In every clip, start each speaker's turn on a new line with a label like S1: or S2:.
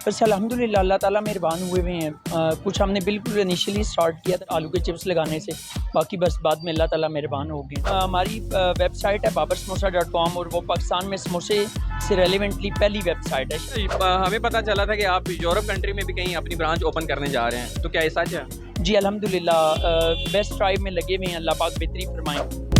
S1: बस अल्हम्दुलिल्लाह अल्लाह ताला मेहरबान हुए हुए हैं। कुछ हमने बिल्कुल इनिशियली स्टार्ट किया था आलू के चिप्स लगाने से, बाकी बस बाद में अल्लाह ताला मेहरबान हो गए। हमारी वेबसाइट है babarsamosa.com और वो पाकिस्तान में समोसे से रेलिवेंटली पहली वेबसाइट है।
S2: हमें पता चला था कि आप यूरोप कंट्री में भी कहीं अपनी ब्रांच ओपन करने जा रहे हैं, तो क्या ये सच है?
S1: जी अल्हम्दुलिल्लाह बेस्ट ट्राइब में लगे हुए हैं, अल्लाह पाक बेहतरी फरमाए।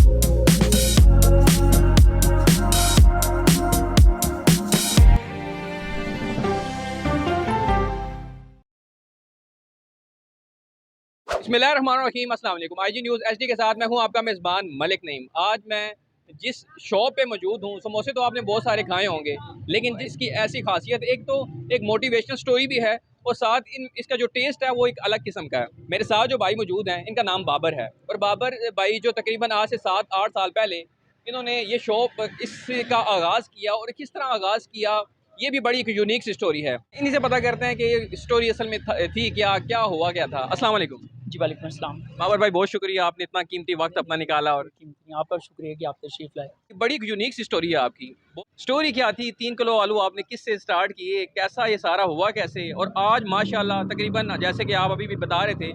S2: बिस्मिल्लाहिर्रहमानिर्रहीम, अस्सलाम वालेकुम। आईजी न्यूज़ एचडी के साथ मैं हूं आपका मेज़बान मलिक नईम। आज मैं जिस शॉप पे मौजूद हूं, समोसे तो आपने बहुत सारे खाए होंगे, लेकिन जिसकी ऐसी खासियत, एक तो एक मोटिवेशनल स्टोरी भी है और साथ इसका जो टेस्ट है वो एक अलग किस्म का है। मेरे साथ जो भाई मौजूद हैं, इनका नाम बाबर है और बाबर भाई जो तकरीबन आज से 7-8 साल पहले इन्होंने ये शॉप इसका आगाज़ किया और किस तरह आगाज़ किया, ये भी बड़ी एक यूनिक सी स्टोरी है। इन्हीं से पता करते हैं कि ये स्टोरी असल में थी क्या, क्या हुआ क्या था। अस्सलाम वालेकुम।
S1: जी वालेकुम अस्सलाम।
S2: बाबर भाई, बहुत शुक्रिया, आपने इतना कीमती वक्त अपना निकाला और
S1: आपका शुक्रिया कि आप तशरीफ़ लाए।
S2: बड़ी एक यूनिक सी स्टोरी है आपकी। स्टोरी क्या थी? 3 किलो आलू आपने किस से स्टार्ट किए, कैसा ये सारा हुआ कैसे, और आज माशाल्लाह तकरीबन जैसे कि आप अभी भी बता रहे थे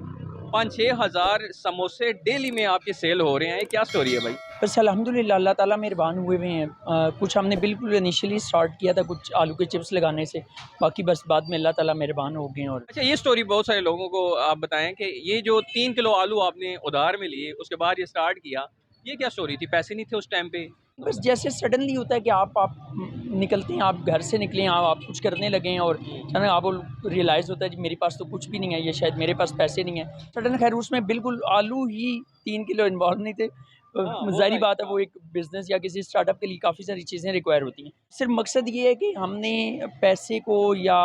S2: 5-6 हज़ार समोसे डेली में आपके सेल हो रहे हैं, क्या स्टोरी है भाई?
S1: बस अल्हम्दुलिल्लाह अल्लाह ताला मेहरबान हुए हुए हैं। कुछ हमने बिल्कुल इनिशियली स्टार्ट किया था कुछ आलू के चिप्स लगाने से, बाकी बस बाद में अल्लाह ताला मेहरबान हो गए। और
S2: अच्छा, ये स्टोरी बहुत सारे लोगों को आप बताएं कि ये जो 3 किलो आलू आपने उधार में लिए, उसके बाद ये स्टार्ट किया, ये क्या स्टोरी थी? पैसे नहीं थे उस टाइम पे?
S1: बस जैसे सडनली होता है कि आप निकलते हैं, आप घर से निकले हैं, आप कुछ करने लगे हैं और अचानक आपको रियलाइज़ होता है कि मेरे पास तो कुछ भी नहीं है, ये शायद मेरे पास पैसे नहीं है सडन। खैर उसमें बिल्कुल आलू ही 3 किलो इन्वॉल्व नहीं थे। ज़ाहिर बात है वो एक बिज़नेस या किसी स्टार्टअप के लिए काफ़ी सारी चीज़ें रिक्वायर होती हैं। सिर्फ मकसद ये है कि हमने पैसे को या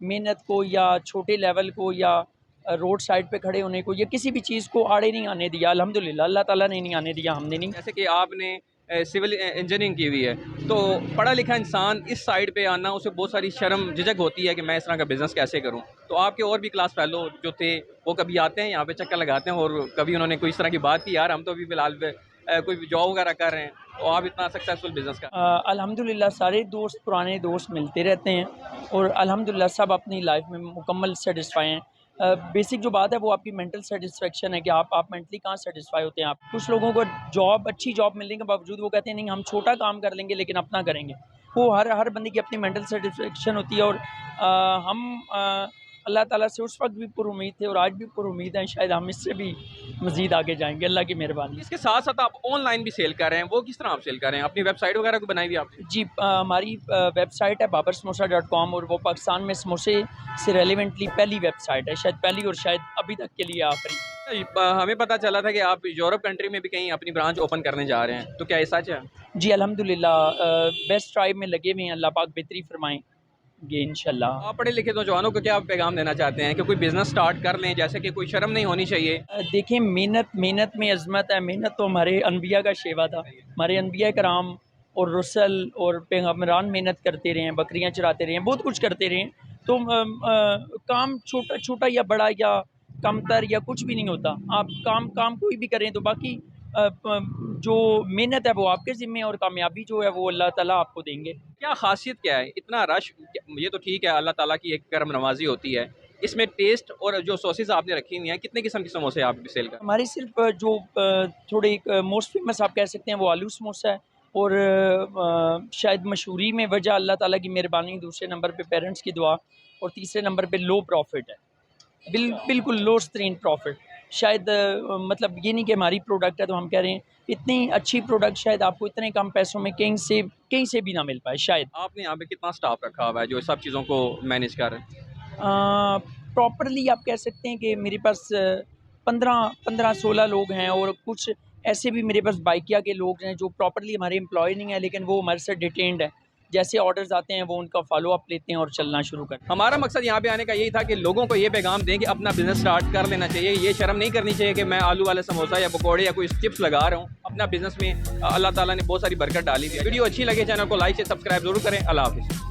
S1: मेहनत को या छोटे लेवल को या रोड साइड पे खड़े होने को या किसी भी चीज़ को आड़े नहीं आने दिया। अल्हम्दुलिल्लाह अल्लाह ताला ने नहीं आने दिया, हमने नहीं।
S2: जैसे कि आपने सिविल इंजीनियरिंग की हुई है, तो पढ़ा लिखा इंसान इस साइड पे आना, उसे बहुत सारी शर्म झिझक होती है कि मैं इस तरह का बिज़नेस कैसे करूं। तो आपके और भी क्लास फेलो जो थे वो कभी आते हैं यहाँ पे चक्कर लगाते हैं और कभी उन्होंने कोई इस तरह की बात की, यार हम तो अभी फ़िलहाल कोई जॉब वगैरह कर रहे हैं, तो आप इतना सक्सेसफुल बिज़नेस का?
S1: अल्हम्दुलिल्लाह सारे दोस्त पुराने दोस्त मिलते रहते हैं और अल्हम्दुलिल्लाह सब अपनी लाइफ में मुकम्मल सेटिस्फाई हैं। बेसिक जो बात है वो आपकी मेंटल सेटिस्फेक्शन है कि आप मेंटली कहाँ सेटिस्फाई होते हैं। आप कुछ लोगों को अच्छी जॉब मिलने के बावजूद वो कहते हैं नहीं हम छोटा काम कर लेंगे लेकिन अपना करेंगे। वो हर बंदे की अपनी मेंटल सेटिस्फेक्शन होती है और हम अल्लाह ताला से उस वक्त भी पुरुमीद थे और आज भी पुरुमीद हैं, शायद हम इससे भी मज़ीद आगे जाएंगे, अल्लाह की मेहरबानी।
S2: इसके साथ साथ आप ऑनलाइन भी सेल कर रहे हैं, वो किस तरह आप सेल कर रहे हैं? अपनी वेबसाइट वगैरह को बनाई हुई आपने?
S1: जी हमारी वेबसाइट है babarsamosa.com और वो पाकिस्तान में समोसे से रेलिवेंटली पहली वेबसाइट है, शायद पहली और शायद अभी तक के लिए आखिरी।
S2: हमें पता चला था कि आप यूरोप कंट्री में भी कहीं अपनी ब्रांच ओपन करने जा रहे हैं, तो क्या ये सच है?
S1: जी अल्हम्दुलिल्लाह बेस्ट ट्राइब में लगे हुए हैं, अल्लाह पाक बेहतरी फरमाएंगे इंशाल्लाह।
S2: आप पढ़े लिखे नौजवानों को क्या पैगाम देना चाहते हैं कि कोई बिज़नेस स्टार्ट कर लें, जैसे कि कोई शर्म नहीं होनी चाहिए?
S1: देखें मेहनत में अज़मत है। मेहनत तो हमारे अनबिया का शेवा था। हमारे अनबिया कराम और रसूल और पैगम्बरान मेहनत करते रहे हैं, बकरियां चराते रहे हैं, बहुत कुछ करते रहे हैं। तो काम छोटा या बड़ा या कमतर या कुछ भी नहीं होता। आप काम कोई भी करें तो बाकी जो मेहनत है वो आपके ज़िम्मे और कामयाबी जो है वो अल्लाह ताला आपको देंगे।
S2: क्या खासियत क्या है इतना रश? ये तो ठीक है, अल्लाह ताला की एक करम नवाजी होती है, इसमें टेस्ट और जो सॉसेस आपने रखी हुई हैं, कितने किस्म के समोसे आप सेल कर?
S1: हमारी सिर्फ जो थोड़े मोस्ट फेमस आप कह सकते हैं वो आलू समोसा है और शायद मशहूरी में वजह अल्लाह ताला की मेहरबानी, दूसरे नंबर पे पेरेंट्स की दुआ और तीसरे नंबर पे लो प्रॉफिट है। बिल्कुल लोस्ट तरीन प्रॉफिट। शायद मतलब ये नहीं कि हमारी प्रोडक्ट है तो हम कह रहे हैं इतनी अच्छी प्रोडक्ट शायद आपको इतने कम पैसों में कहीं से भी ना मिल पाए शायद।
S2: आपने यहाँ पे कितना स्टाफ रखा हुआ है जो सब चीज़ों को मैनेज कर रहे हैं?
S1: प्रॉपरली आप कह सकते हैं कि मेरे पास 15-16 लोग हैं और कुछ ऐसे भी मेरे पास बाइकिया के लोग हैं जो प्रॉपरली हमारे एम्प्लॉय नहीं है लेकिन वो हमारे से डिटेन्ड है। जैसे ऑर्डर्स आते हैं वो उनका फॉलो अप लेते हैं और चलना शुरू करते हैं।
S2: हमारा मकसद यहाँ पे आने का यही था कि लोगों को ये पैगाम दें कि अपना बिजनेस स्टार्ट कर लेना चाहिए। ये शर्म नहीं करनी चाहिए कि मैं आलू वाला समोसा या पकौड़े या कोई चिप्स लगा रहा हूँ। अपना बिजनेस में अल्लाह ताला ने बहुत सारी बरकत डाली हुई है। वीडियो अच्छी लगे चैनल को लाइक से सब्सक्राइब जरूर करें। अल्लाह हाफिज़।